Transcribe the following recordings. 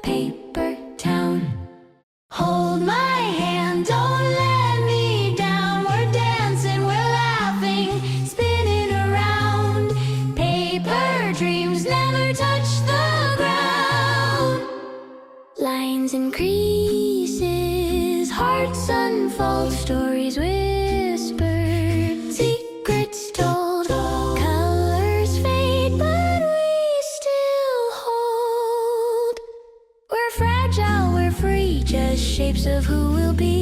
paper town. Hold my hand, don't let me down. We're dancing, we're laughing, spinning around. Paper dreams never touch the ground. Lines and creases, hearts unfold, stories whispered, secrets told. Colors fade, but we still hold. We're fragile, we're free, just shapes of who we'll be.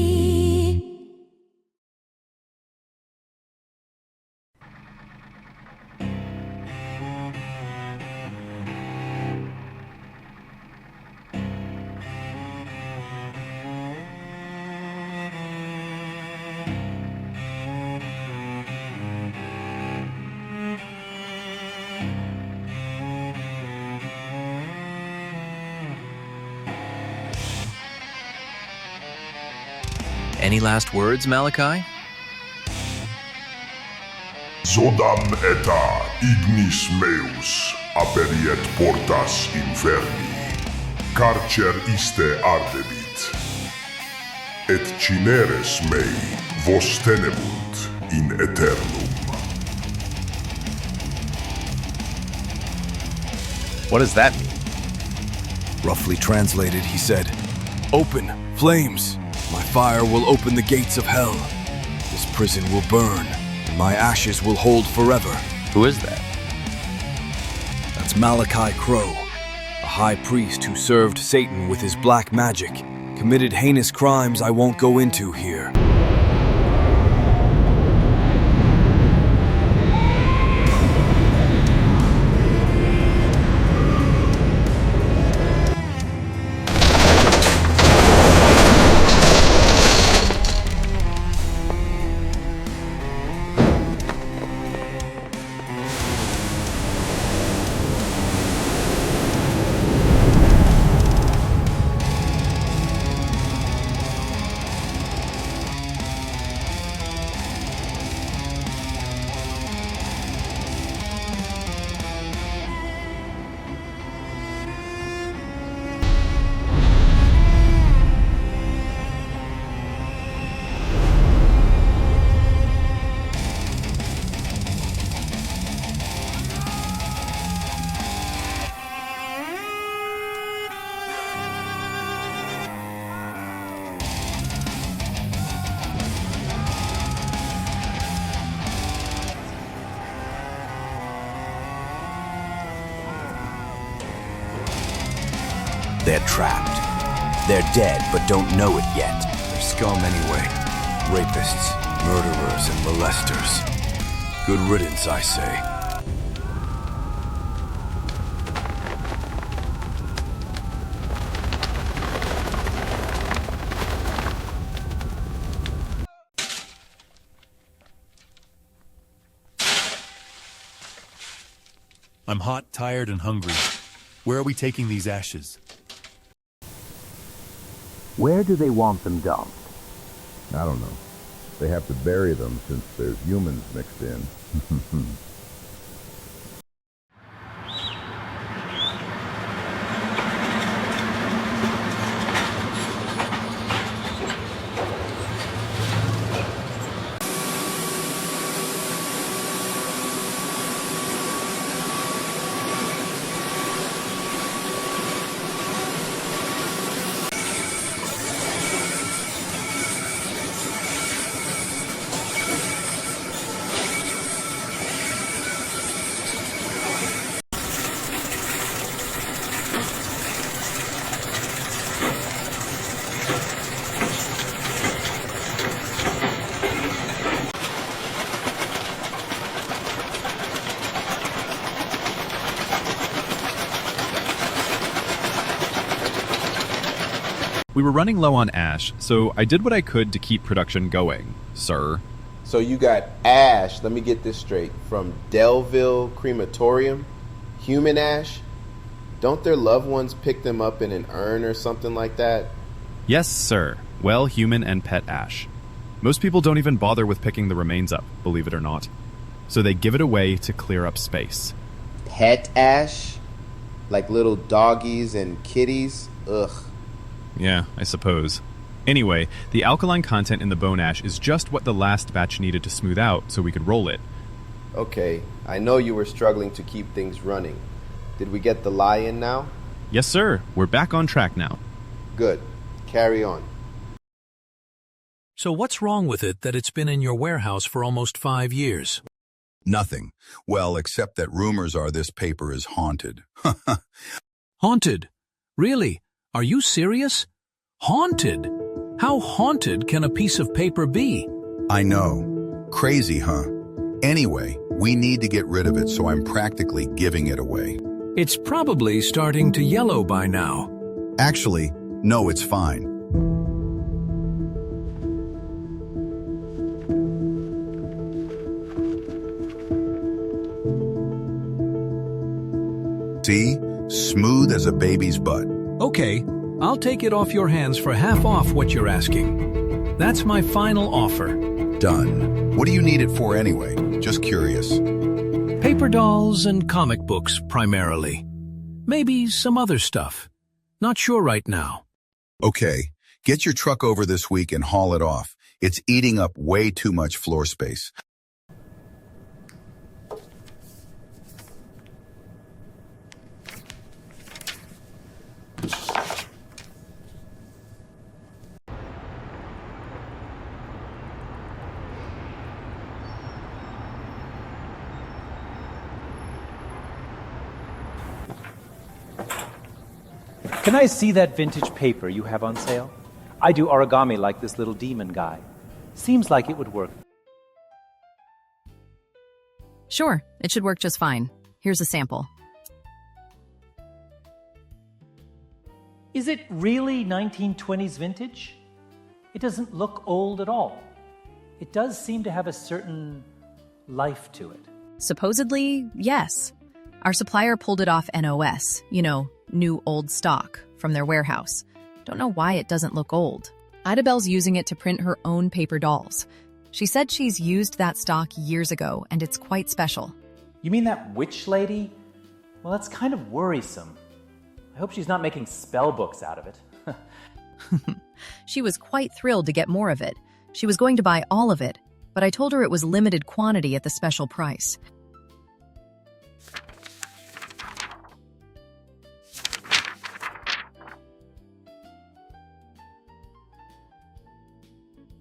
Any last words, Malachi? Zodam eta ignis meus aperiet portas inferni, carcer iste ardebit, et cineres mei vos tenebunt in aeternum. What does that mean? Roughly translated, he said, "Open, flames! My fire will open the gates of hell. This prison will burn, and my ashes will hold forever." Who is that? That's Malachi Crow, a high priest who served Satan with his black magic, committed heinous crimes I won't go into here. They're trapped. They're dead, but don't know it yet. They're scum anyway. Rapists, murderers, and molesters. Good riddance, I say. I'm hot, tired, and hungry. Where are we taking these ashes? Where do they want them dumped? I don't know. They have to bury them since there's humans mixed in. We were running low on ash, so I did what I could to keep production going, sir. So you got ash, let me get this straight, from Delville Crematorium? Human ash? Don't their loved ones pick them up in an urn or something like that? Yes, sir. Well, human and pet ash. Most people don't even bother with picking the remains up, believe it or not. So they give it away to clear up space. Pet ash? Like little doggies and kitties. Ugh. Yeah, I suppose. Anyway, the alkaline content in the bone ash is just what the last batch needed to smooth out so we could roll it. Okay, I know you were struggling to keep things running. Did we get the lie in now? Yes, sir. We're back on track now. Good. Carry on. So what's wrong with it that it's been in your warehouse for almost 5 years? Nothing. Well, except that rumors are this paper is haunted. Haunted? Really? Are you serious? Haunted? How haunted can a piece of paper be? I know. Crazy, huh? Anyway, we need to get rid of it, so I'm practically giving it away. It's probably starting to yellow by now. Actually, no, it's fine. See? Smooth as a baby's butt. Okay, I'll take it off your hands for half off what you're asking. That's my final offer. Done. What do you need it for anyway? Just curious. Paper dolls and comic books, primarily. Maybe some other stuff. Not sure right now. Okay, get your truck over this week and haul it off. It's eating up way too much floor space. Can I see that vintage paper you have on sale? I do origami like this little demon guy. Seems like it would work. Sure, it should work just fine. Here's a sample. Is it really 1920s vintage? It doesn't look old at all. It does seem to have a certain life to it. Supposedly, yes. Our supplier pulled it off NOS, new old stock, from their warehouse. Don't know why it doesn't look old. Idabelle's using it to print her own paper dolls. She said she's used that stock years ago, and it's quite special. You mean that witch lady? Well, that's kind of worrisome. I hope she's not making spell books out of it. She was quite thrilled to get more of it. She was going to buy all of it, but I told her it was limited quantity at the special price.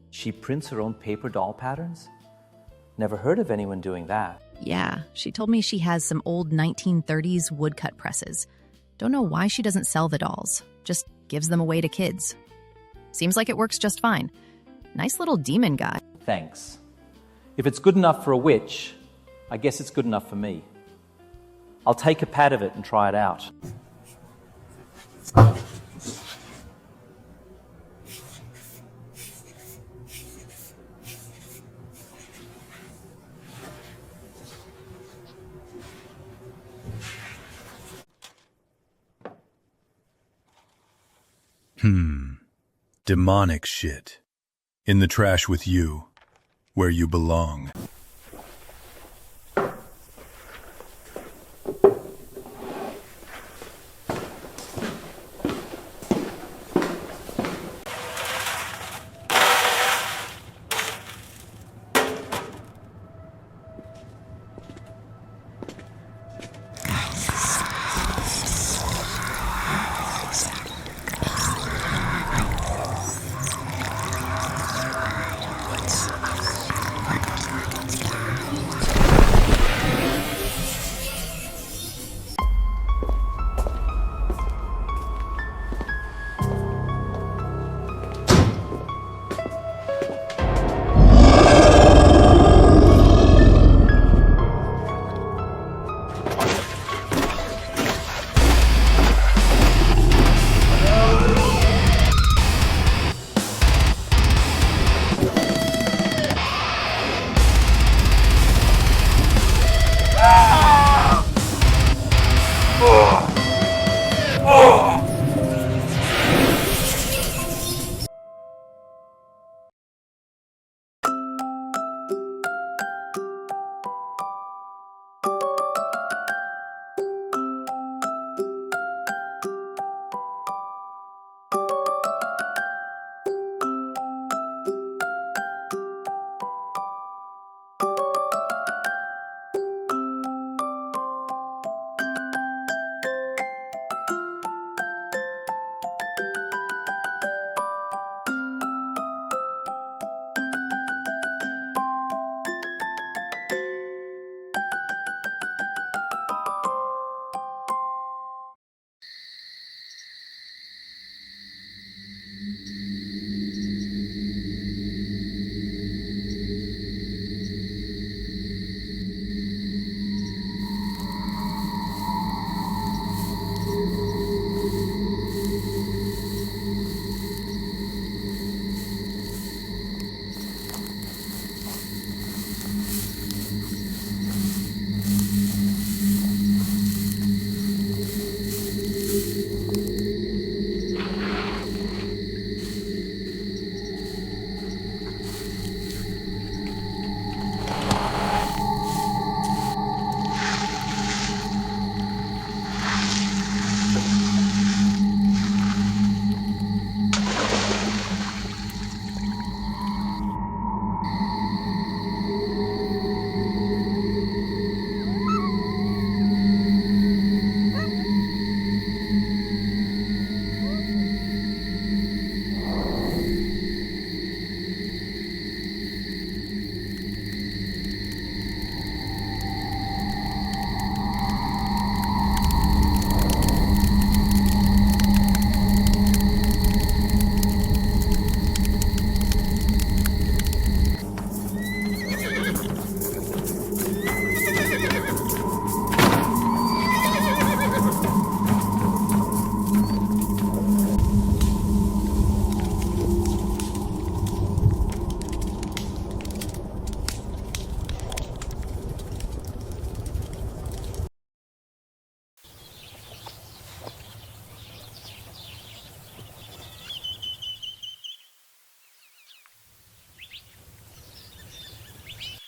She prints her own paper doll patterns? Never heard of anyone doing that. Yeah, she told me she has some old 1930s woodcut presses. Don't know why she doesn't sell the dolls. Just gives them away to kids. Seems like it works just fine. Nice little demon guy. Thanks. If it's good enough for a witch, I guess it's good enough for me. I'll take a pad of it and try it out. Demonic shit. In the trash with you, where you belong.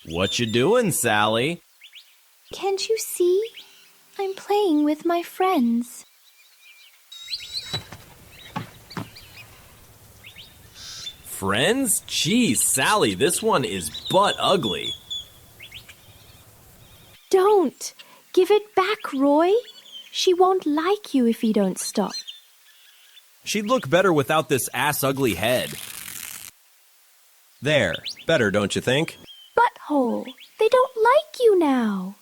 What you doing, Sally? Can't you see? I'm playing with my friends. Friends? Geez, Sally, this one is butt ugly. Don't! Give it back, Roy. She won't like you if you don't stop. She'd look better without this ass-ugly head. There. Better, don't you think? Butthole! They don't like you now.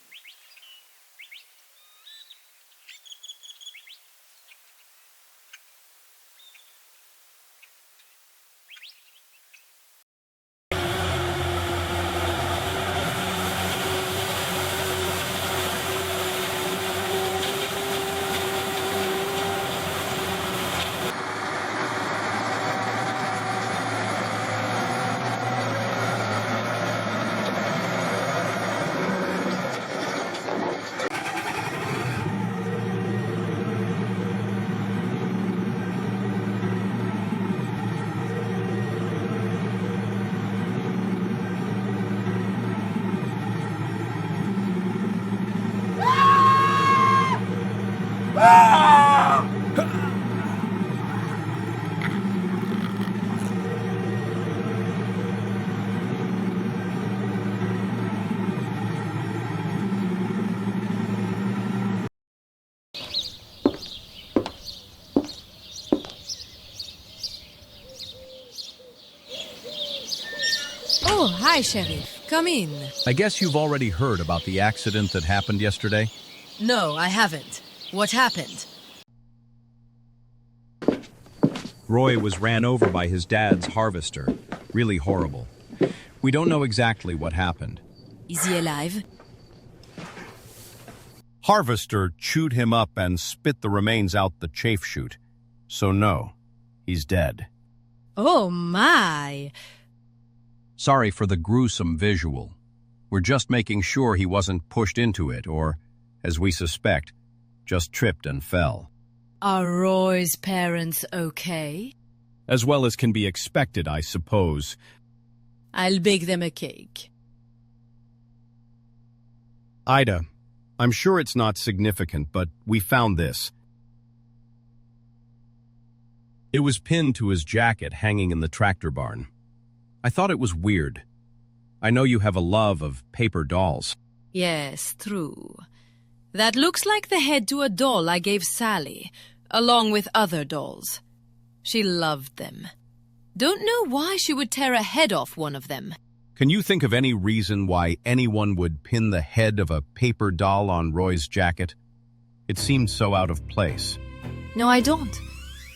Oh, hi, Sheriff. Come in. I guess you've already heard about the accident that happened yesterday? No, I haven't. What happened? Roy was ran over by his dad's harvester. Really horrible. We don't know exactly what happened. Is he alive? Harvester chewed him up and spit the remains out the chafe chute. So no, he's dead. Oh, my. Sorry for the gruesome visual. We're just making sure he wasn't pushed into it or, as we suspect, just tripped and fell. Are Roy's parents okay? As well as can be expected, I suppose. I'll bake them a cake. Ida, I'm sure it's not significant, but we found this. It was pinned to his jacket hanging in the tractor barn. I thought it was weird. I know you have a love of paper dolls. Yes, true. That looks like the head to a doll I gave Sally, along with other dolls. She loved them. Don't know why she would tear a head off one of them. Can you think of any reason why anyone would pin the head of a paper doll on Roy's jacket? It seemed so out of place. No, I don't.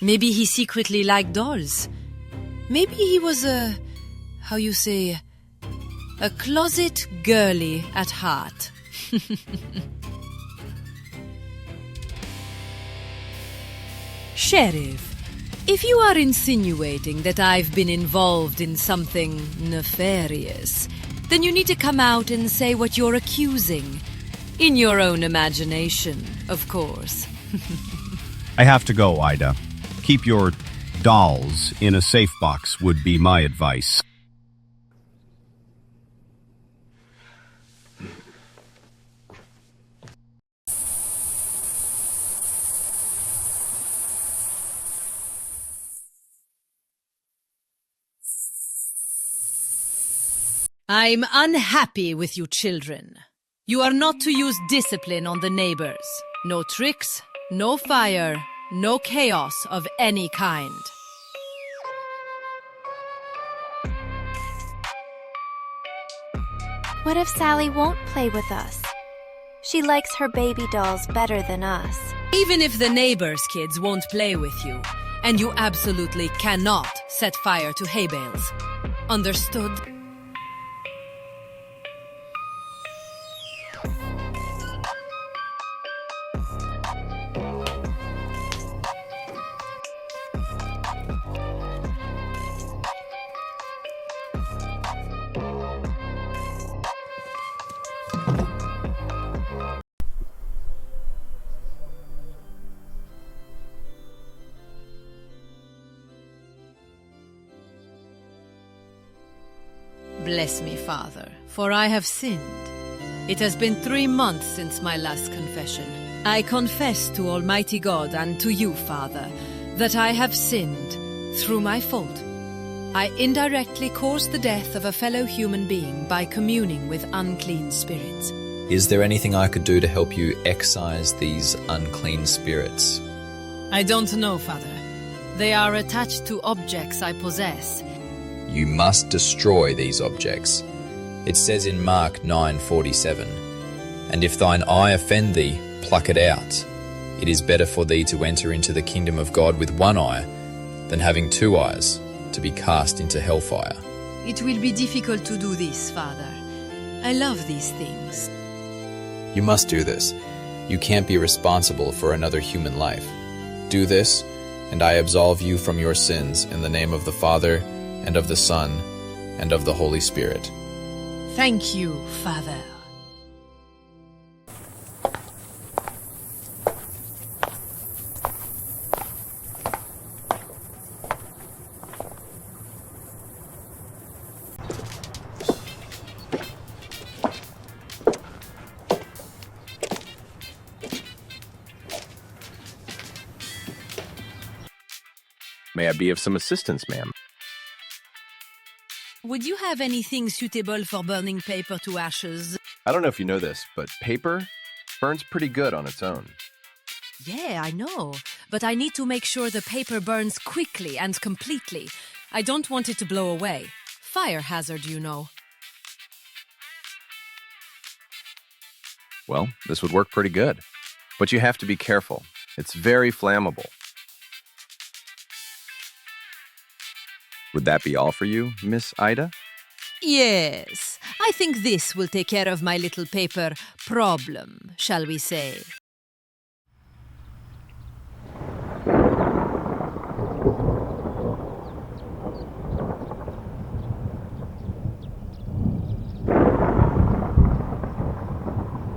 Maybe he secretly liked dolls. Maybe he was a closet girly at heart. Sheriff, if you are insinuating that I've been involved in something nefarious, then you need to come out and say what you're accusing. In your own imagination, of course. I have to go, Ida. Keep your dolls in a safe box would be my advice. I'm unhappy with you children. You are not to use discipline on the neighbors. No tricks, no fire, no chaos of any kind. What if Sally won't play with us? She likes her baby dolls better than us. Even if the neighbors' kids won't play with you, and you absolutely cannot set fire to hay bales. Understood? Bless me, Father, for I have sinned. It has been 3 months since my last confession. I confess to Almighty God and to you, Father, that I have sinned through my fault. I indirectly caused the death of a fellow human being by communing with unclean spirits. Is there anything I could do to help you excise these unclean spirits? I don't know, Father. They are attached to objects I possess. You must destroy these objects. It says in Mark 9:47, "And if thine eye offend thee, pluck it out. It is better for thee to enter into the kingdom of God with one eye than having 2 eyes, to be cast into hellfire." It will be difficult to do this, Father. I love these things. You must do this. You can't be responsible for another human life. Do this, and I absolve you from your sins in the name of the Father, and of the Son, and of the Holy Spirit. Thank you, Father. May I be of some assistance, ma'am? Would you have anything suitable for burning paper to ashes? I don't know if you know this, but paper burns pretty good on its own. Yeah, I know. But I need to make sure the paper burns quickly and completely. I don't want it to blow away. Fire hazard, you know. Well, this would work pretty good. But you have to be careful. It's very flammable. Would that be all for you, Miss Ida? Yes, I think this will take care of my little paper problem, shall we say.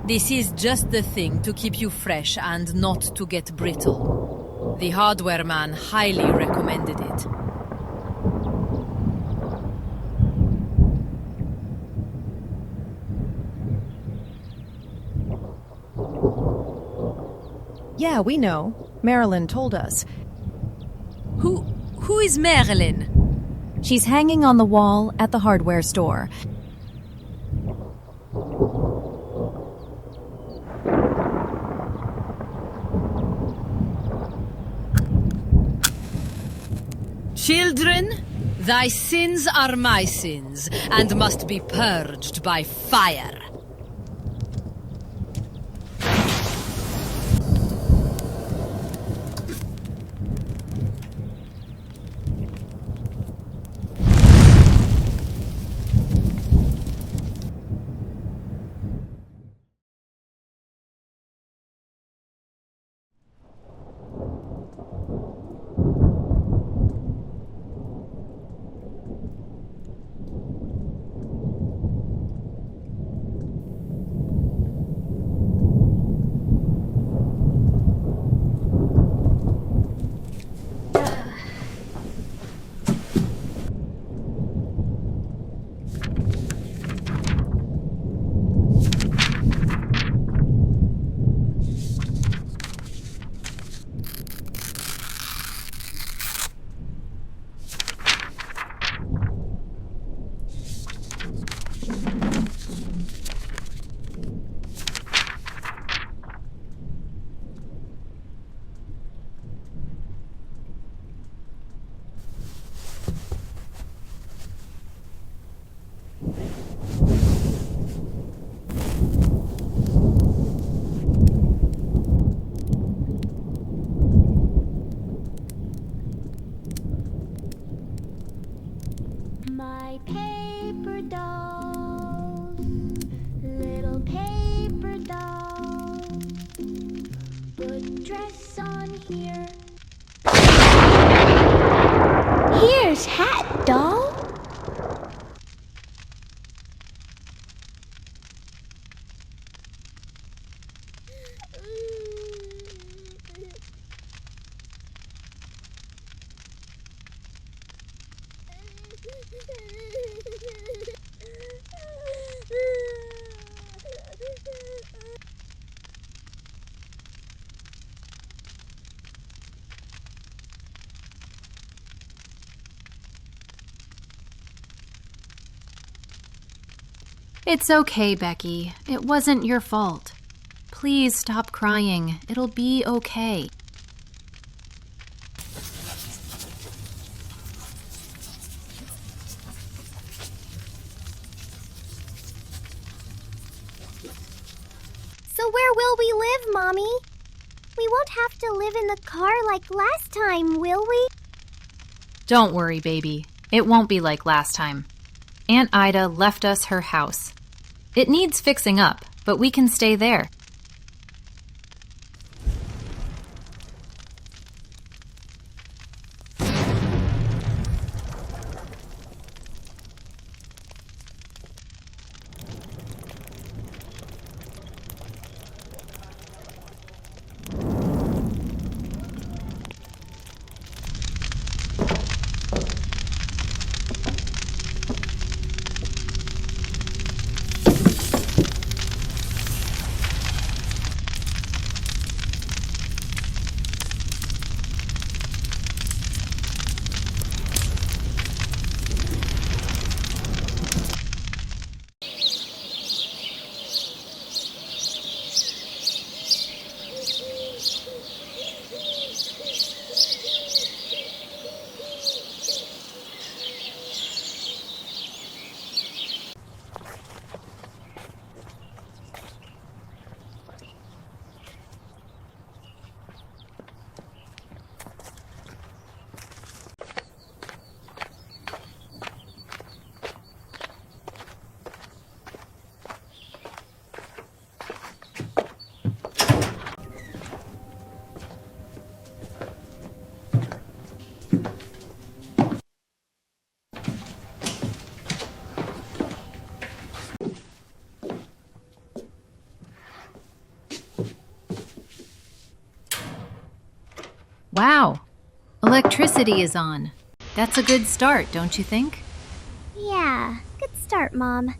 This is just the thing to keep you fresh and not to get brittle. The hardware man highly recommended it. Yeah, we know. Marilyn told us. Who is Marilyn? She's hanging on the wall at the hardware store. Children, thy sins are my sins, and must be purged by fire. My paper dolls, little paper dolls, put dress on here. Here's hat doll. It's okay, Becky. It wasn't your fault. Please stop crying. It'll be okay. So where will we live, Mommy? We won't have to live in the car like last time, will we? Don't worry, baby. It won't be like last time. Aunt Ida left us her house. It needs fixing up, but we can stay there. Wow, electricity is on. That's a good start, don't you think? Yeah, good start, Mom.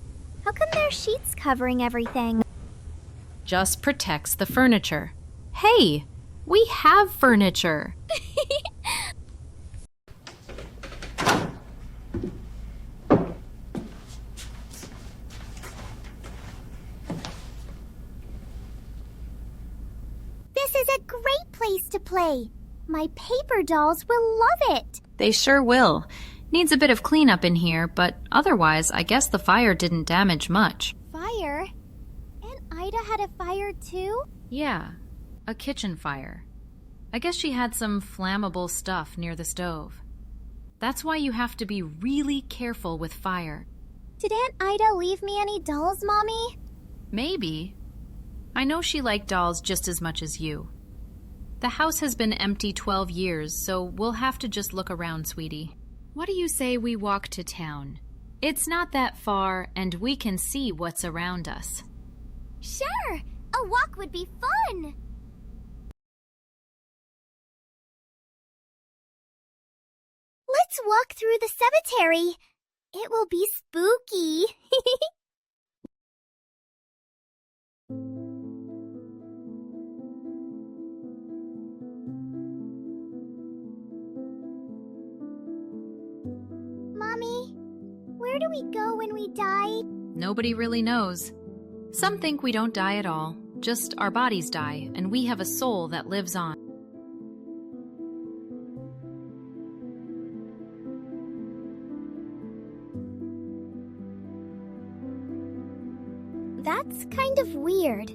How come there's sheets covering everything? Just protects the furniture. Hey, we have furniture. This is a great place to play. My paper dolls will love it. They sure will. Needs a bit of cleanup in here, but otherwise, I guess the fire didn't damage much. Fire? Aunt Ida had a fire too? Yeah, a kitchen fire. I guess she had some flammable stuff near the stove. That's why you have to be really careful with fire. Did Aunt Ida leave me any dolls, Mommy? Maybe. I know she liked dolls just as much as you. The house has been empty 12 years, so we'll have to just look around, sweetie. What do you say we walk to town? It's not that far, and we can see what's around us. Sure! A walk would be fun! Let's walk through the cemetery. It will be spooky. Mommy, where do we go when we die? Nobody really knows. Some think we don't die at all, just our bodies die, and we have a soul that lives on. That's kind of weird.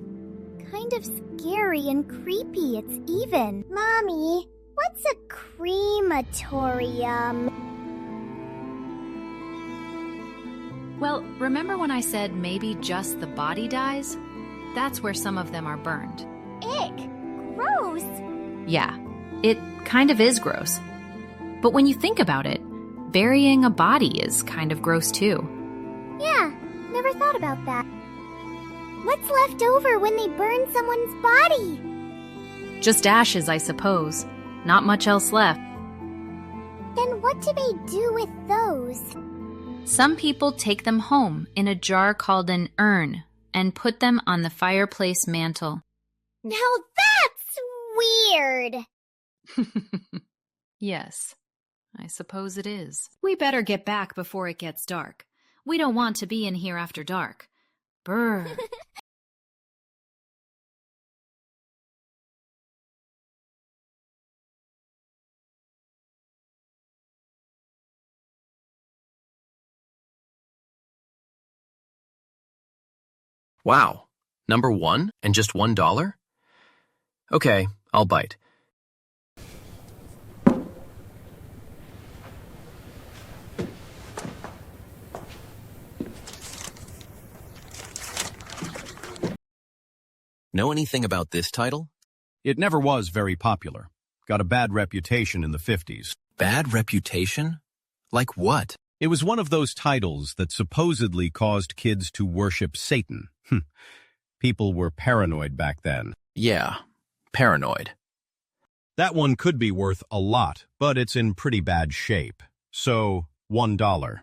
Kind of scary and creepy, it's even. Mommy, what's a crematorium? Well, remember when I said maybe just the body dies? That's where some of them are burned. Ick! Gross! Yeah, it kind of is gross. But when you think about it, burying a body is kind of gross too. Yeah, never thought about that. What's left over when they burn someone's body? Just ashes, I suppose. Not much else left. Then what do they do with those? Some people take them home in a jar called an urn and put them on the fireplace mantle. Now that's weird! Yes, I suppose it is. We better get back before it gets dark. We don't want to be in here after dark. Brr. Wow. Number one and just $1? Okay, I'll bite. Know anything about this title? It never was very popular. Got a bad reputation in the 50s. Bad reputation? Like what? It was one of those titles that supposedly caused kids to worship Satan. People were paranoid back then. Yeah, paranoid. That one could be worth a lot, but it's in pretty bad shape. So, $1.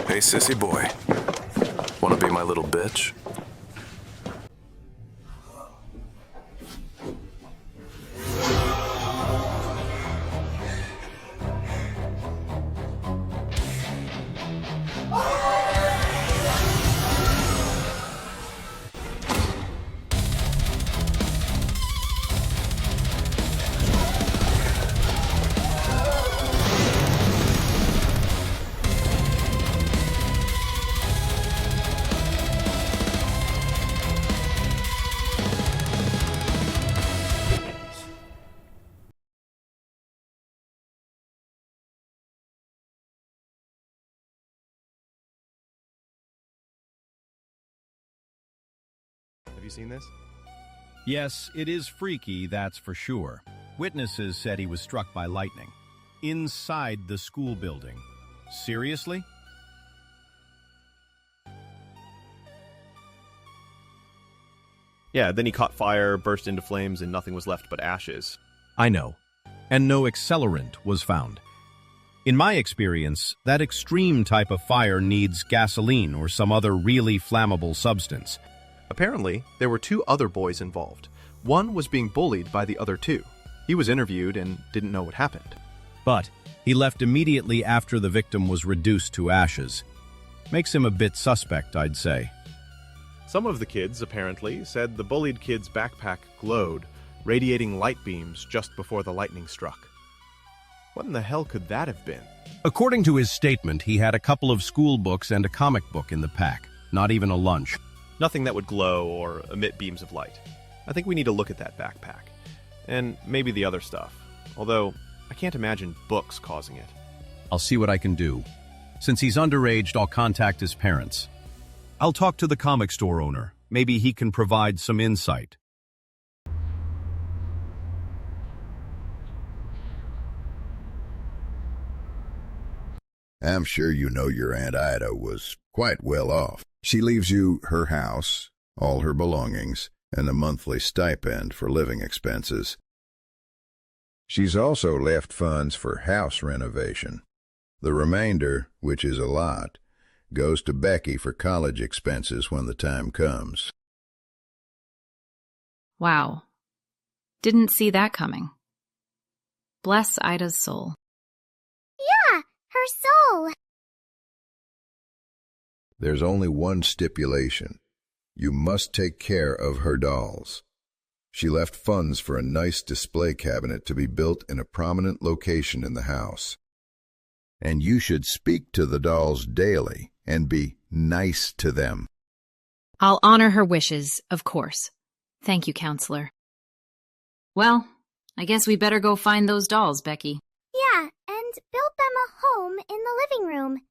Hey, sissy boy. Wanna be my little bitch? Have you seen this? Yes, it is freaky, that's for sure. Witnesses said he was struck by lightning. Inside the school building. Seriously? Yeah, then he caught fire, burst into flames, and nothing was left but ashes. I know. And no accelerant was found. In my experience, that extreme type of fire needs gasoline or some other really flammable substance. Apparently, there were 2 other boys involved. One was being bullied by the other 2. He was interviewed and didn't know what happened. But he left immediately after the victim was reduced to ashes. Makes him a bit suspect, I'd say. Some of the kids, apparently, said the bullied kid's backpack glowed, radiating light beams just before the lightning struck. What in the hell could that have been? According to his statement, he had a couple of school books and a comic book in the pack, not even a lunch. Nothing that would glow or emit beams of light. I think we need to look at that backpack. And maybe the other stuff. Although, I can't imagine books causing it. I'll see what I can do. Since he's underage, I'll contact his parents. I'll talk to the comic store owner. Maybe he can provide some insight. I'm sure you know your Aunt Ida was quite well off. She leaves you her house, all her belongings, and a monthly stipend for living expenses. She's also left funds for house renovation. The remainder, which is a lot, goes to Becky for college expenses when the time comes. Wow. Didn't see that coming. Bless Ida's soul. Yeah, her soul. There's only one stipulation. You must take care of her dolls. She left funds for a nice display cabinet to be built in a prominent location in the house. And you should speak to the dolls daily and be nice to them. I'll honor her wishes, of course. Thank you, counselor. Well, I guess we better go find those dolls, Becky. Yeah, and build them a home in the living room.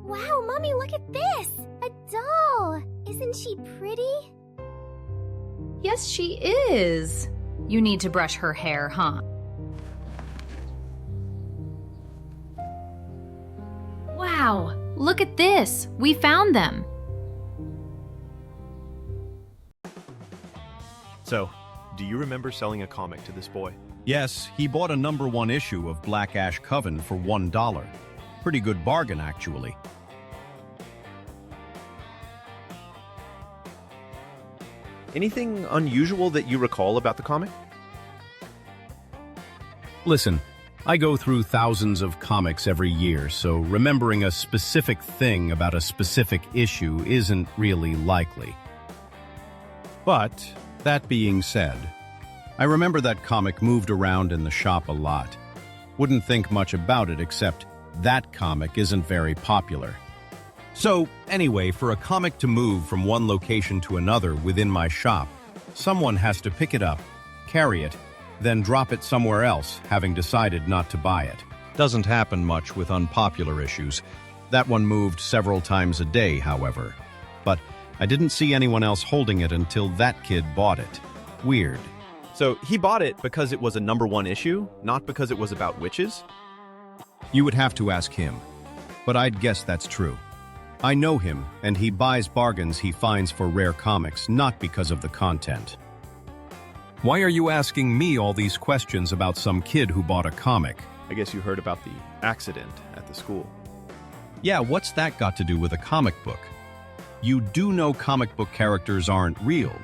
Wow, Mommy, look at this! A doll! Isn't she pretty? Yes, she is. You need to brush her hair, huh? Wow, look at this. We found them. So, do you remember selling a comic to this boy? Yes, he bought a #1 issue of Black Ash Coven for $1. Pretty good bargain, actually. Anything unusual that you recall about the comic? Listen, I go through thousands of comics every year, so remembering a specific thing about a specific issue isn't really likely. But, that being said, I remember that comic moved around in the shop a lot. Wouldn't think much about it except that comic isn't very popular. So, anyway, for a comic to move from one location to another within my shop, someone has to pick it up, carry it, then drop it somewhere else, having decided not to buy it. Doesn't happen much with unpopular issues. That one moved several times a day, however. But I didn't see anyone else holding it until that kid bought it. Weird. So he bought it because it was a #1 issue, not because it was about witches? You would have to ask him, but I'd guess that's true. I know him, and he buys bargains he finds for rare comics, not because of the content. Why are you asking me all these questions about some kid who bought a comic? I guess you heard about the accident at the school. Yeah, what's that got to do with a comic book? You do know comic book characters aren't real,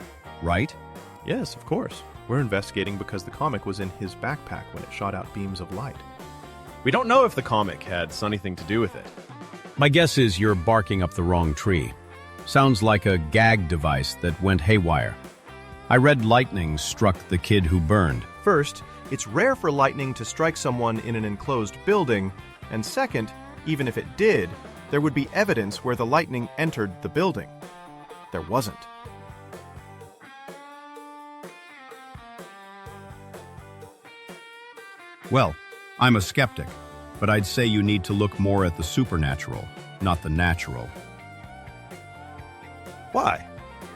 right? Yes, of course. We're investigating because the comic was in his backpack when it shot out beams of light. We don't know if the comic had anything to do with it. My guess is you're barking up the wrong tree. Sounds like a gag device that went haywire. I read lightning struck the kid who burned. First, it's rare for lightning to strike someone in an enclosed building, and second, even if it did, there would be evidence where the lightning entered the building. There wasn't. Well, I'm a skeptic, but I'd say you need to look more at the supernatural, not the natural. Why?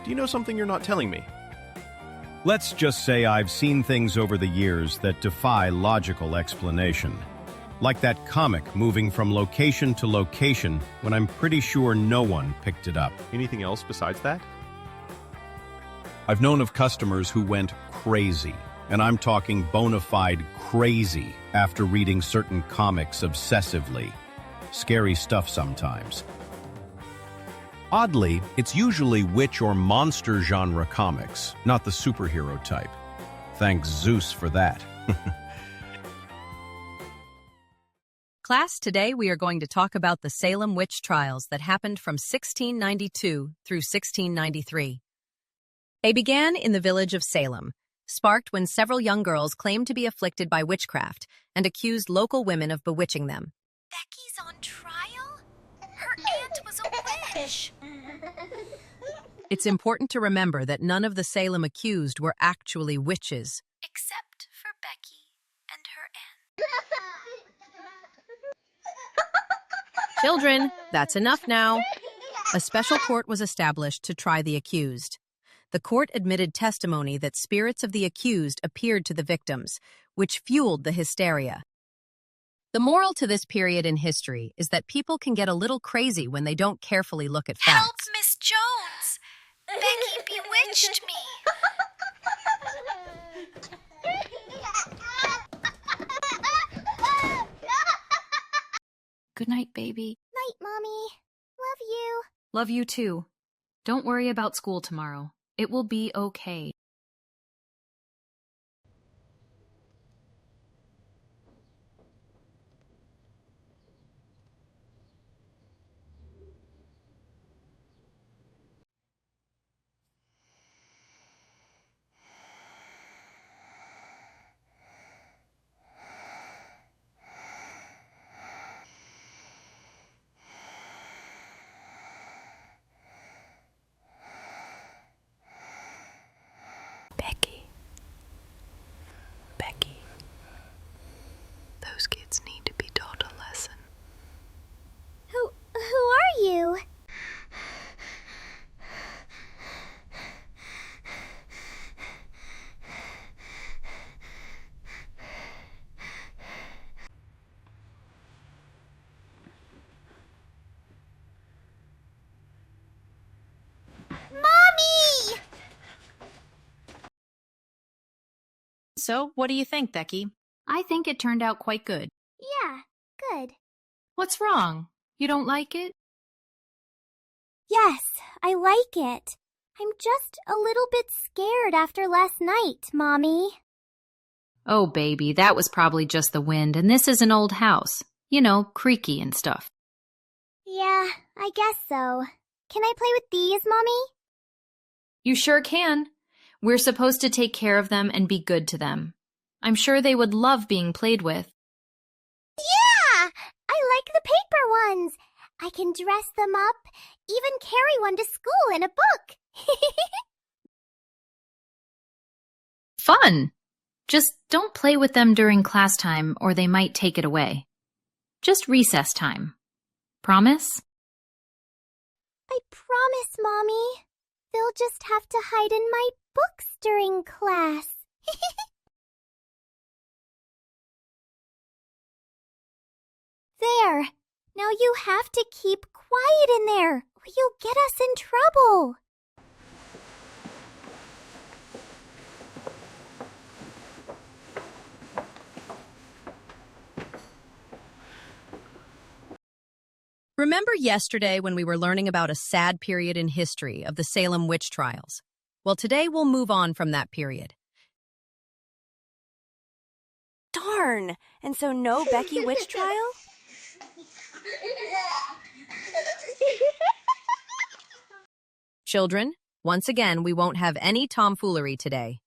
Do you know something you're not telling me? Let's just say I've seen things over the years that defy logical explanation. Like that comic moving from location to location when I'm pretty sure no one picked it up. Anything else besides that? I've known of customers who went crazy, and I'm talking bona fide crazy after reading certain comics obsessively. Scary stuff sometimes. Oddly, it's usually witch or monster genre comics, not the superhero type. Thanks Zeus for that. Class, today we are going to talk about the Salem witch trials that happened from 1692 through 1693. They began in the village of Salem, sparked when several young girls claimed to be afflicted by witchcraft and accused local women of bewitching them. Becky's on trial? Her aunt was a witch! It's important to remember that none of the Salem accused were actually witches. Except for Becky and her aunt. Children, that's enough now. A special court was established to try the accused. The court admitted testimony that spirits of the accused appeared to the victims, which fueled the hysteria. The moral to this period in history is that people can get a little crazy when they don't carefully look at facts. Help, Miss Jones! Becky bewitched me! Good night, baby. Night, Mommy. Love you. Love you too. Don't worry about school tomorrow. It will be okay. Becky. Those kids need to be taught a lesson. Who are you? Mommy! So, what do you think, Becky? I think it turned out quite good. Yeah, good. What's wrong? You don't like it? Yes, I like it. I'm just a little bit scared after last night, Mommy. Oh, baby, that was probably just the wind, and this is an old house. You know, creaky and stuff. Yeah, I guess so. Can I play with these, Mommy? You sure can. We're supposed to take care of them and be good to them. I'm sure they would love being played with. Yeah! I like the paper ones. I can dress them up, even carry one to school in a book. Fun! Just don't play with them during class time or they might take it away. Just recess time. Promise? I promise, Mommy. They'll just have to hide in my books during class. There. Now you have to keep quiet in there, or you'll get us in trouble. Remember yesterday when we were learning about a sad period in history of the Salem witch trials? Well, today we'll move on from that period. Darn! And so no Becky witch trial? Children, once again, we won't have any tomfoolery today.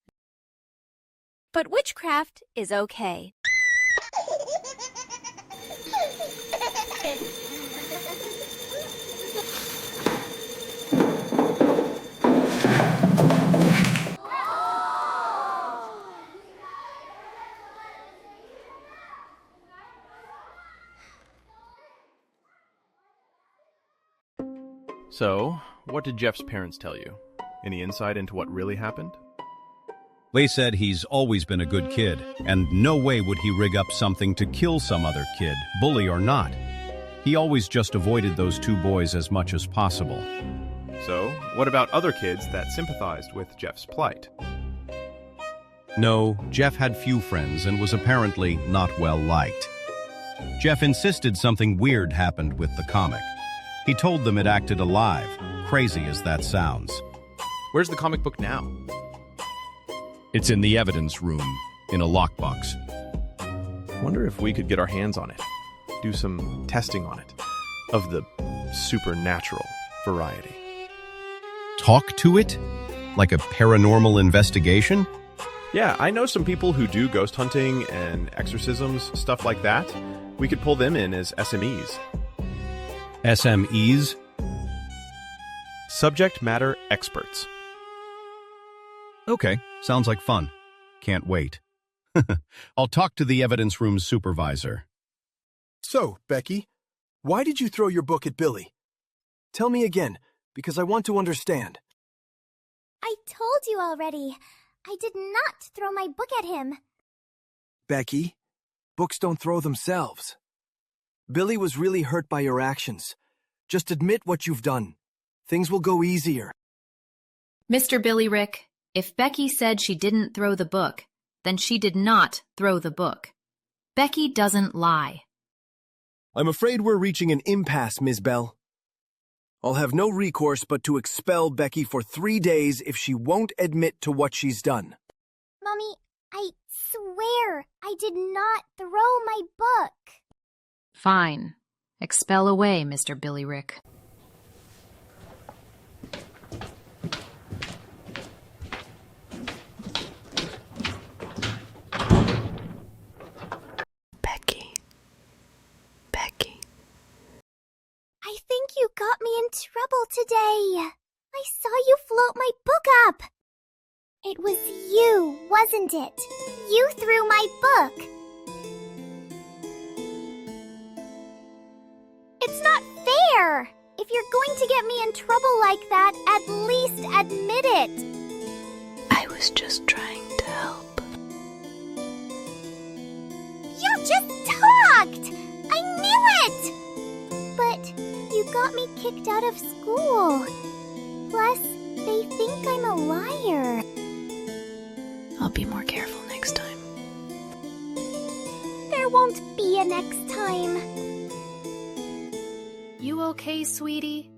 But witchcraft is okay. So, what did Jeff's parents tell you? Any insight into what really happened? They said he's always been a good kid, and no way would he rig up something to kill some other kid, bully or not. He always just avoided those two boys as much as possible. So, what about other kids that sympathized with Jeff's plight? No, Jeff had few friends and was apparently not well liked. Jeff insisted something weird happened with the comic. He told them it acted alive, crazy as that sounds. Where's the comic book now? It's in the evidence room, in a lockbox. Wonder if we could get our hands on it. Do some testing on it. Of the supernatural variety. Talk to it? Like a paranormal investigation? Yeah, I know some people who do ghost hunting and exorcisms, stuff like that. We could pull them in as SMEs. SMEs? Subject matter experts. Okay, sounds like fun. Can't wait. I'll talk to the evidence room's supervisor. So, Becky, why did you throw your book at Billy? Tell me again, because I want to understand. I told you already. I did not throw my book at him. Becky, Books don't throw themselves. Billy was really hurt by your actions. Just admit what you've done. Things will go easier. Mr. Billy Rick, if Becky said she didn't throw the book, then she did not throw the book. Becky doesn't lie. I'm afraid we're reaching an impasse, Ms. Bell. I'll have no recourse but to expel Becky for 3 days if she won't admit to what she's done. Mommy, I swear I did not throw my book. Fine. Expel away, Mr. Billy Rick. Becky. I think you got me in trouble today. I saw you float my book up. It was you, wasn't it? You threw my book. It's not fair. If you're going to get me in trouble like that, at least admit it. I was just trying to help. You just talked! I knew it! But you got me kicked out of school. Plus, they think I'm a liar. I'll be more careful next time. There won't be a next time. You okay, sweetie?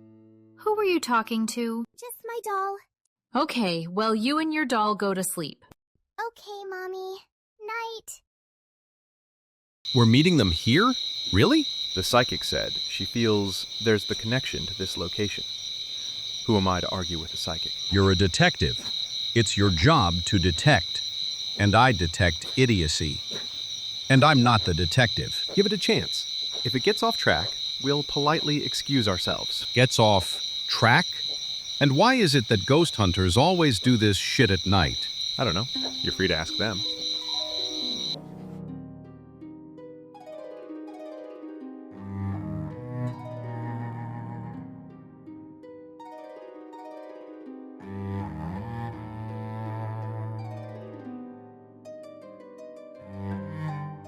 Who were you talking to? Just my doll. Okay, well, you and your doll go to sleep. Okay, Mommy. Night. We're meeting them here? Really? The psychic said she feels there's the connection to this location. Who am I to argue with a psychic? You're a detective. It's your job to detect. And I detect idiocy. And I'm not the detective. Give it a chance. If it gets off track, we'll politely excuse ourselves. Gets off track? And why is it that ghost hunters always do this shit at night? I don't know. You're free to ask them.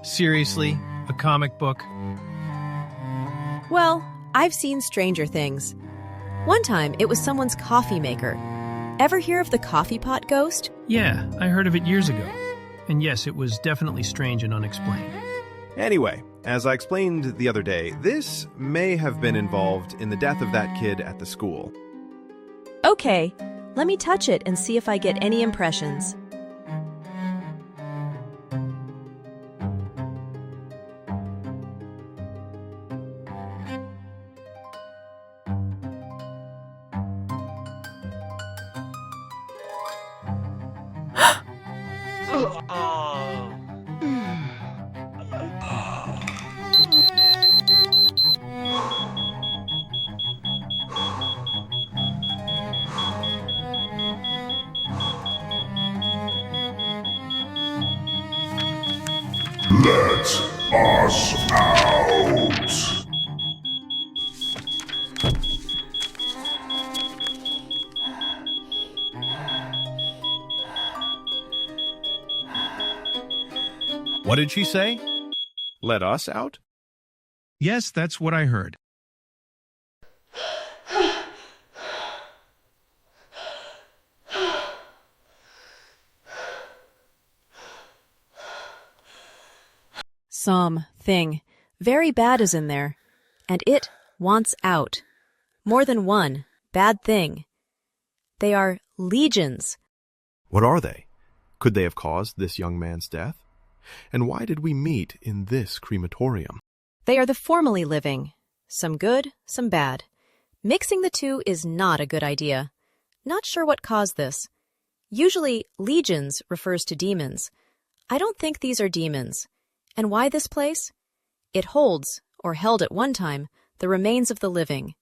Seriously, a comic book? Well, I've seen stranger things. One time, it was someone's coffee maker. Ever hear of the coffee pot ghost? Yeah, I heard of it years ago. And yes, it was definitely strange and unexplained. Anyway, as I explained the other day, this may have been involved in the death of that kid at the school. Okay, let me touch it and see if I get any impressions. Let us out! What did she say? Let us out? Yes, that's what I heard. Something very bad is in there, and it wants out. More than one bad thing. They are legions. What are they? Could they have caused this young man's death? And why did we meet in this crematorium? They are the formerly living. Some good, some bad. Mixing the two is not a good idea. Not sure what caused this. Usually, legions refers to demons. I don't think these are demons. And why this place? It holds, or held at one time, the remains of the living.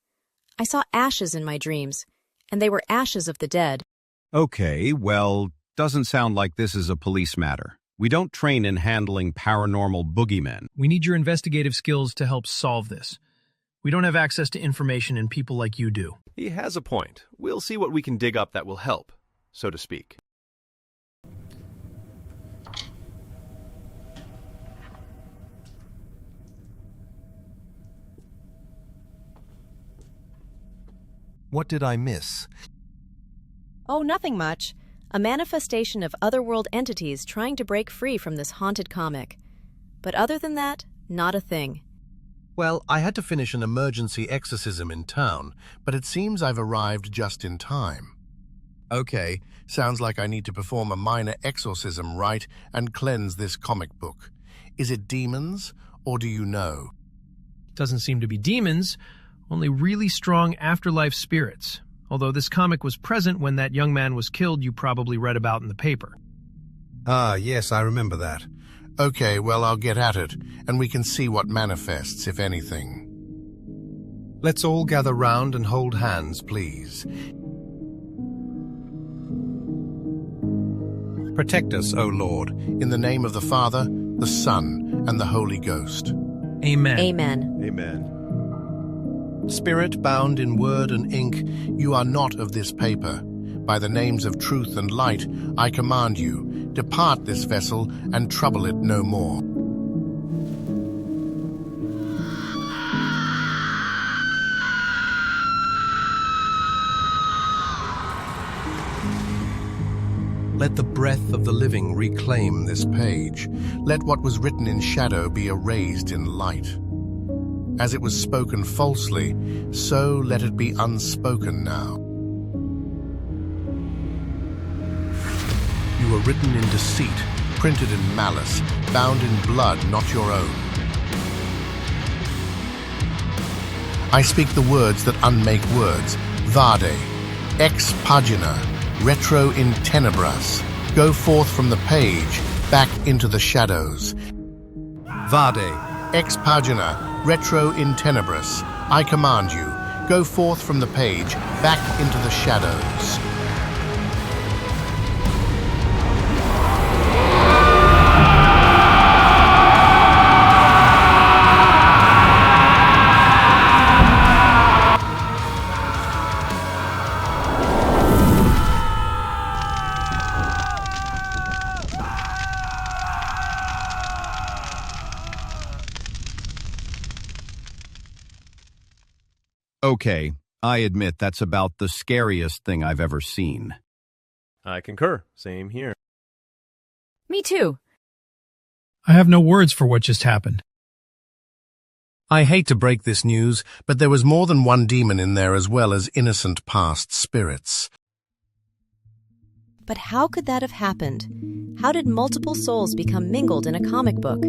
I saw ashes in my dreams, and they were ashes of the dead. Okay, well, doesn't sound like this is a police matter. We don't train in handling paranormal boogeymen. We need your investigative skills to help solve this. We don't have access to information and people like you do. He has a point. We'll see what we can dig up that will help, so to speak. What did I miss? Oh, nothing much. A manifestation of otherworld entities trying to break free from this haunted comic. But other than that, not a thing. Well, I had to finish an emergency exorcism in town, but it seems I've arrived just in time. Okay, sounds like I need to perform a minor exorcism rite and cleanse this comic book. Is it demons, or do you know? Doesn't seem to be demons, only really strong afterlife spirits. Although this comic was present when that young man was killed you probably read about in the paper. Ah, yes, I remember that. Okay, well, I'll get at it, and we can see what manifests, if anything. Let's all gather round and hold hands, please. Protect us, O Lord, in the name of the Father, the Son, and the Holy Ghost. Amen. Amen. Amen. Spirit bound in word and ink, you are not of this paper. By the names of truth and light, I command you, depart this vessel and trouble it no more. Let the breath of the living reclaim this page. Let what was written in shadow be erased in light. As it was spoken falsely, so let it be unspoken now. You were written in deceit, printed in malice, bound in blood not your own. I speak the words that unmake words. Vade, ex pagina, retro in tenebras. Go forth from the page, back into the shadows. Vade, ex pagina, retro in tenebras. I command you, go forth from the page, back into the shadows. Okay, I admit that's about the scariest thing I've ever seen. I concur. Same here. Me too. I have no words for what just happened. I hate to break this news, but there was more than one demon in there as well as innocent past spirits. But how could that have happened? How did multiple souls become mingled in a comic book?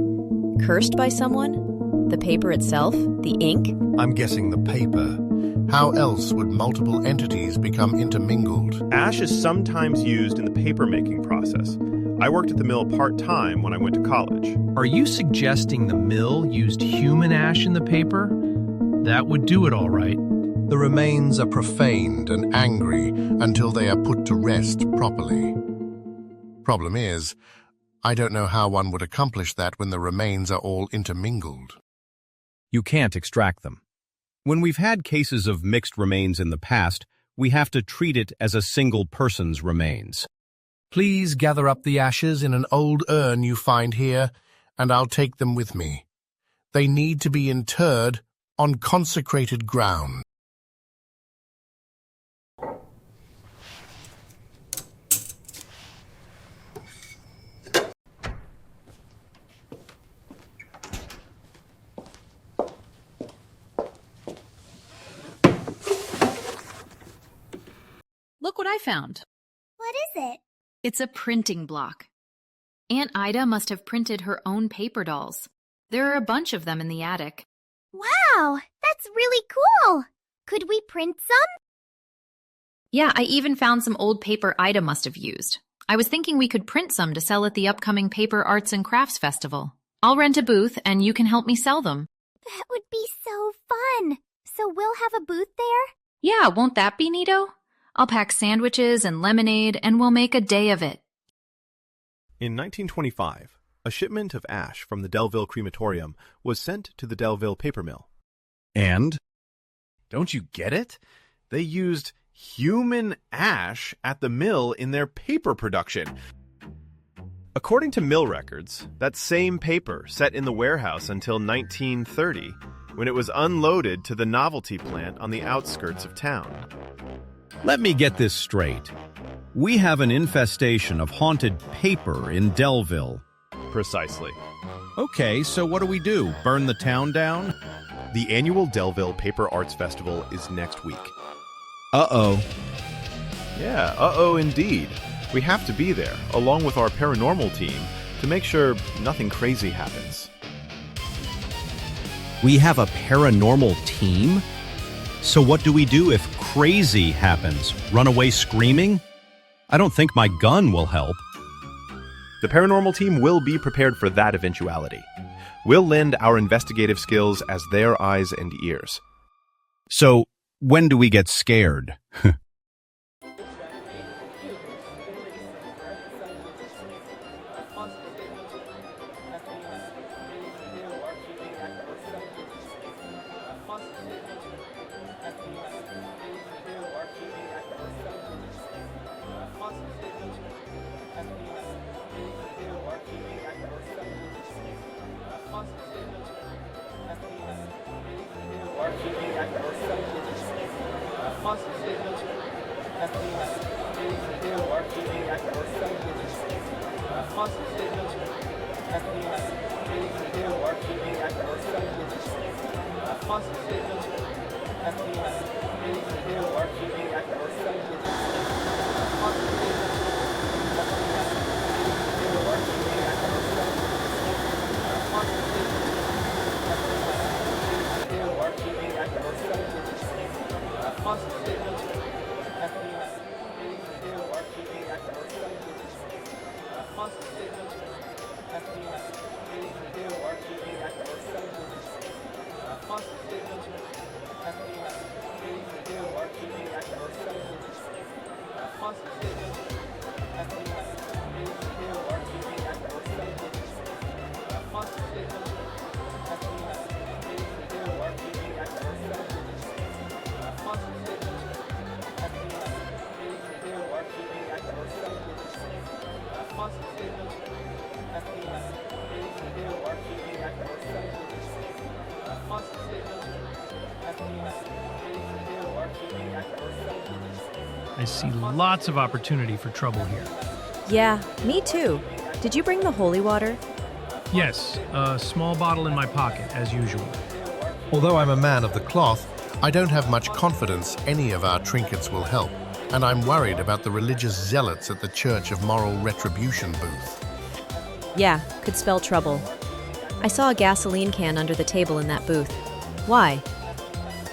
Cursed by someone? The paper itself? The ink? I'm guessing the paper. How else would multiple entities become intermingled? Ash is sometimes used in the paper-making process. I worked at the mill part-time when I went to college. Are you suggesting the mill used human ash in the paper? That would do it all right. The remains are profaned and angry until they are put to rest properly. Problem is, I don't know how one would accomplish that when the remains are all intermingled. You can't extract them. When we've had cases of mixed remains in the past, we have to treat it as a single person's remains. Please gather up the ashes in an old urn you find here, and I'll take them with me. They need to be interred on consecrated ground. Look what I found. What is it? It's a printing block. Aunt Ida must have printed her own paper dolls. There are a bunch of them in the attic. Wow, that's really cool. Could we print some? Yeah, I even found some old paper Ida must have used. I was thinking we could print some to sell at the upcoming Paper Arts and Crafts Festival. I'll rent a booth and you can help me sell them. That would be so fun. So we'll have a booth there? Yeah, won't that be neato? I'll pack sandwiches and lemonade and we'll make a day of it. In 1925, a shipment of ash from the Delville crematorium was sent to the Delville paper mill. And? Don't you get it? They used human ash at the mill in their paper production. According to mill records, that same paper sat in the warehouse until 1930. when it was unloaded to the novelty plant on the outskirts of town. Let me get this straight. We have an infestation of haunted paper in Delville. Precisely. Okay, so what do? Burn the town down? The annual Delville Paper Arts Festival is next week. Uh-oh. Yeah, uh-oh indeed. We have to be there, along with our paranormal team, to make sure nothing crazy happens. We have a paranormal team? So what do we do if crazy happens? Run away screaming? I don't think my gun will help. The paranormal team will be prepared for that eventuality. We'll lend our investigative skills as their eyes and ears. So, when do we get scared? I see lots of opportunity for trouble here. Yeah, me too. Did you bring the holy water? Yes, a small bottle in my pocket, as usual. Although I'm a man of the cloth, I don't have much confidence any of our trinkets will help, and I'm worried about the religious zealots at the Church of Moral Retribution booth. Yeah, could spell trouble. I saw a gasoline can under the table in that booth. Why?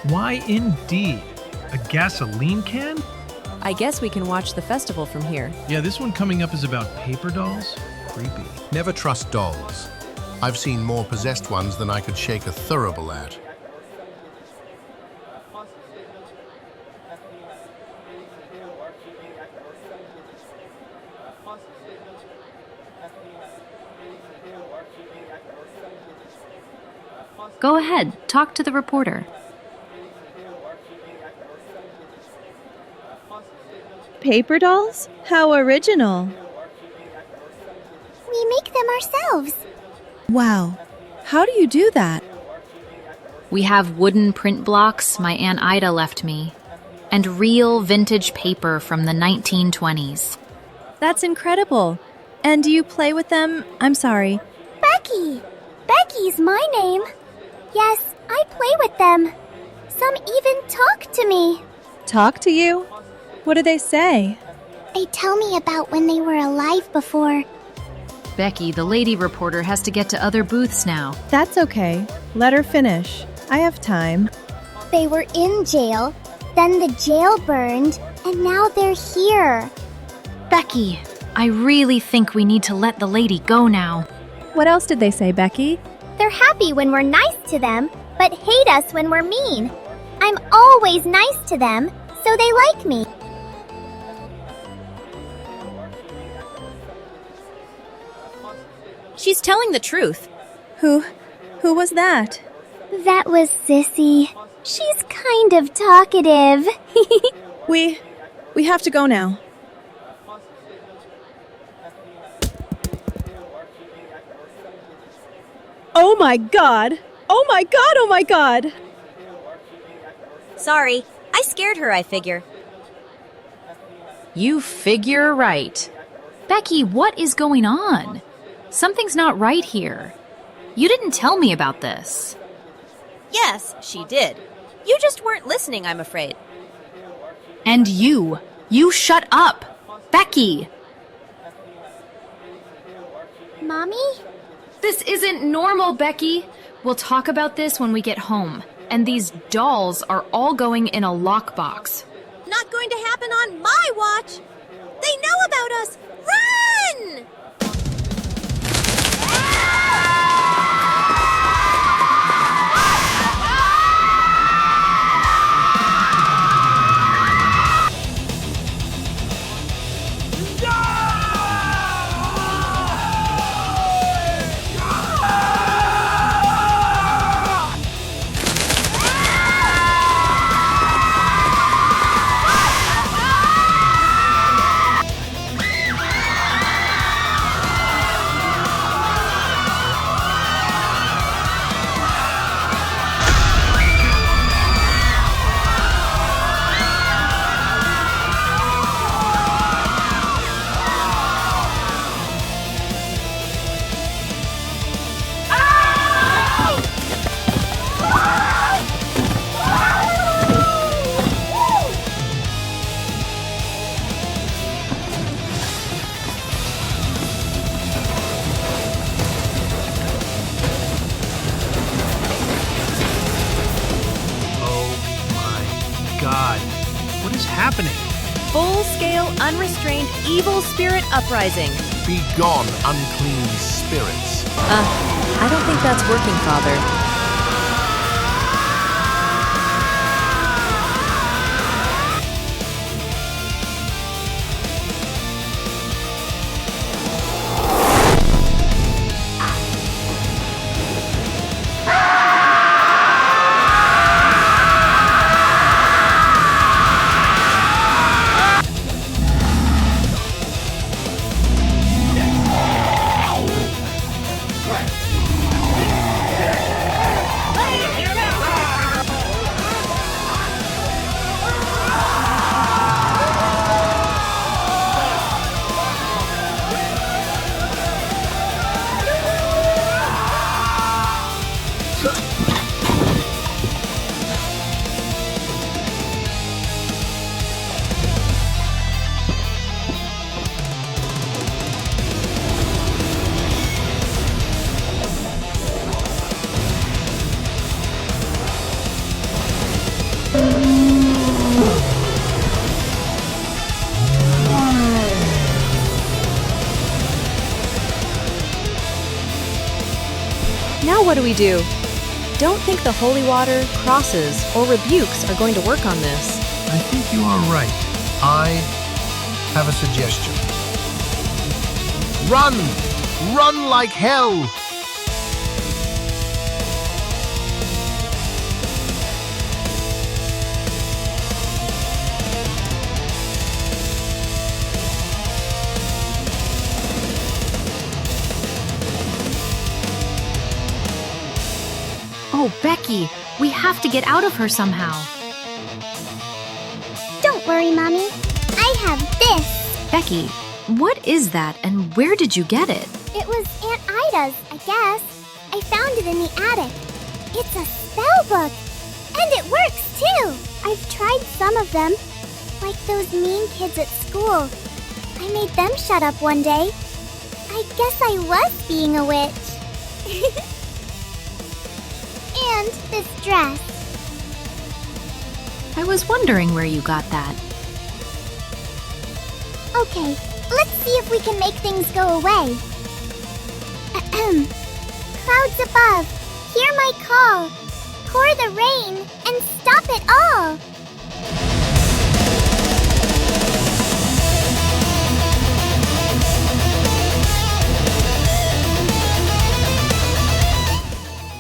Why indeed? A gasoline can? I guess we can watch the festival from here. Yeah, this one coming up is about paper dolls. Creepy. Never trust dolls. I've seen more possessed ones than I could shake a thurible at. Go ahead, talk to the reporter. Paper dolls? How original. We make them ourselves. Wow. How do you do that? We have wooden print blocks my Aunt Ida left me, and real vintage paper from the 1920s. That's incredible. And do you play with them? I'm sorry. Becky! Becky's my name. Yes, I play with them. Some even talk to me. Talk to you? What do they say? They tell me about when they were alive before. Becky, the lady reporter, has to get to other booths now. That's okay. Let her finish. I have time. They were in jail, then the jail burned, and now they're here. Becky, I really think we need to let the lady go now. What else did they say, Becky? They're happy when we're nice to them, but hate us when we're mean. I'm always nice to them, so they like me. She's telling the truth. Who was that? That was Sissy. She's kind of talkative. We have to go now. Oh my God! Oh my god, oh my god! Sorry, I scared her, I figure. You figure right. Becky, what is going on? Something's not right here. You didn't tell me about this. Yes, she did. You just weren't listening, I'm afraid. And you shut up! Becky! Mommy? This isn't normal, Becky. We'll talk about this when we get home. And these dolls are all going in a lockbox. Not going to happen on my watch! They know about us! Run! Happening? Full-scale, unrestrained, evil spirit uprising. Begone, unclean spirits. I don't think that's working, Father. Now what do we do? Don't think the holy water, crosses, or rebukes are going to work on this. I think you are right. I have a suggestion. Run! Run like hell! Oh, Becky, we have to get out of her somehow. Don't worry, Mommy. I have this. Becky, what is that and where did you get it? It was Aunt Ida's, I guess. I found it in the attic. It's a spellbook. And it works, too. I've tried some of them. Like those mean kids at school. I made them shut up one day. I guess I was being a witch. And this dress. I was wondering where you got that. Okay, let's see if we can make things go away. Clouds above, hear my call. Pour the rain and stop it all.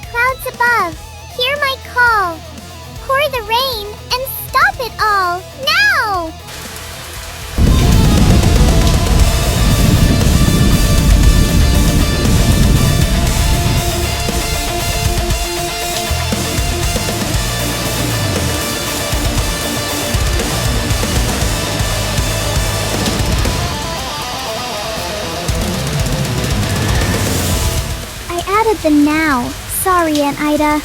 Clouds above, hear my call. Pour the rain and stop it all, now! them now. Sorry, Aunt Ida.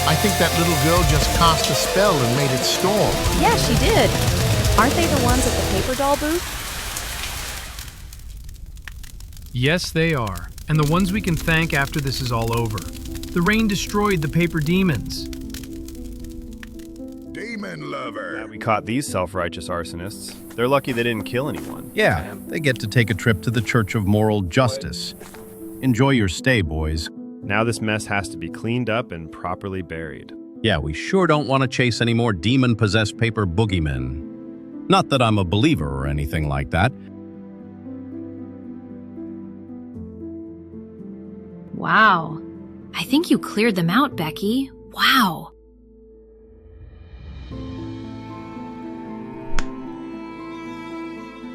I think that little girl just cast a spell and made it storm. Yeah, she did. Aren't they the ones at the paper doll booth? Yes, they are. And the ones we can thank after this is all over. The rain destroyed the paper demons. Demon lover. We caught these self-righteous arsonists. They're lucky they didn't kill anyone. Yeah, they get to take a trip to the Church of Moral Justice. Enjoy your stay, boys. Now this mess has to be cleaned up and properly buried. Yeah, we sure don't want to chase any more demon-possessed paper boogeymen. Not that I'm a believer or anything like that. Wow. I think you cleared them out, Becky. Wow.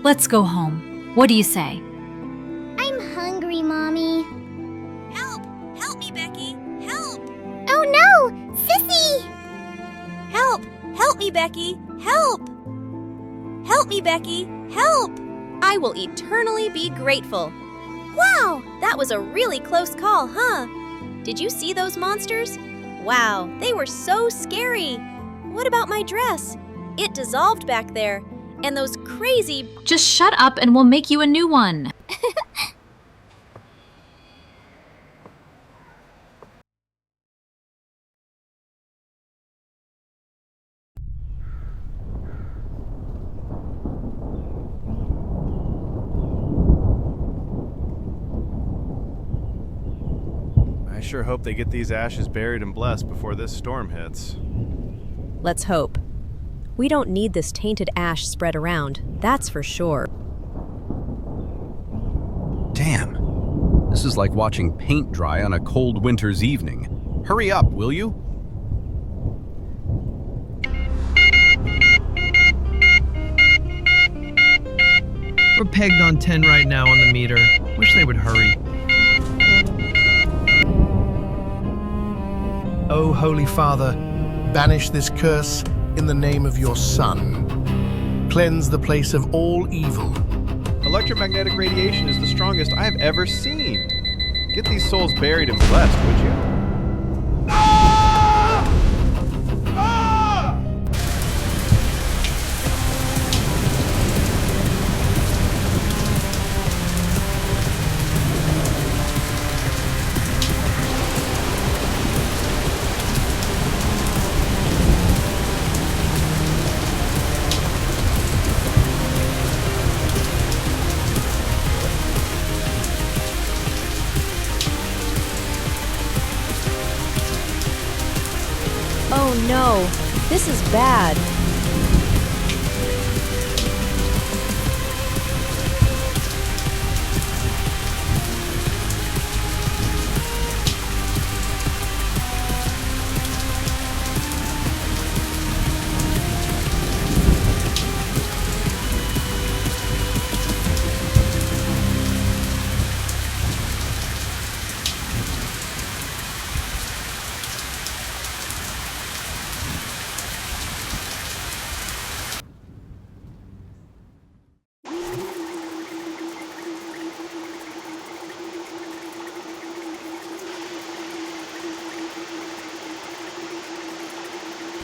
Let's go home. What do you say? I'm hungry, Mommy. Help! Help me, Becky! Help! Oh no! Sissy! Help! Help me, Becky! Help! Help me, Becky! Help! I will eternally be grateful. Wow! That was a really close call, huh? Did you see those monsters? Wow, they were so scary. What about my dress? It dissolved back there. And those crazy... Just shut up and we'll make you a new one. I sure hope they get these ashes buried and blessed before this storm hits. Let's hope. We don't need this tainted ash spread around, that's for sure. Damn. This is like watching paint dry on a cold winter's evening. Hurry up, will you? We're pegged on 10 right now on the meter. Wish they would hurry. Oh, Holy Father, banish this curse in the name of your Son. Cleanse the place of all evil. Electromagnetic radiation is the strongest I have ever seen. Get these souls buried and blessed, would you? Oh no, this is bad.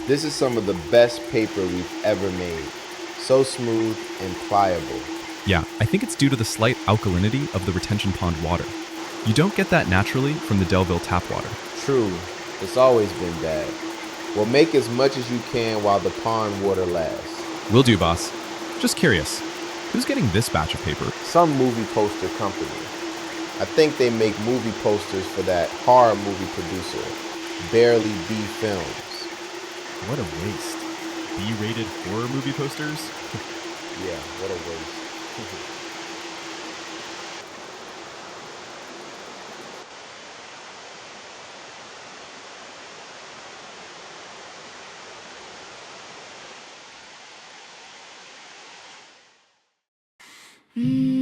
This is some of the best paper we've ever made. So smooth and pliable. Yeah, I think it's due to the slight alkalinity of the retention pond water. You don't get that naturally from the Delville tap water. True. It's always been bad. Well, make as much as you can while the pond water lasts. Will do, boss. Just curious, who's getting this batch of paper? Some movie poster company. I think they make movie posters for that horror movie producer, Barely B Films. What a waste. B-rated horror movie posters? Yeah, what a waste. Mm.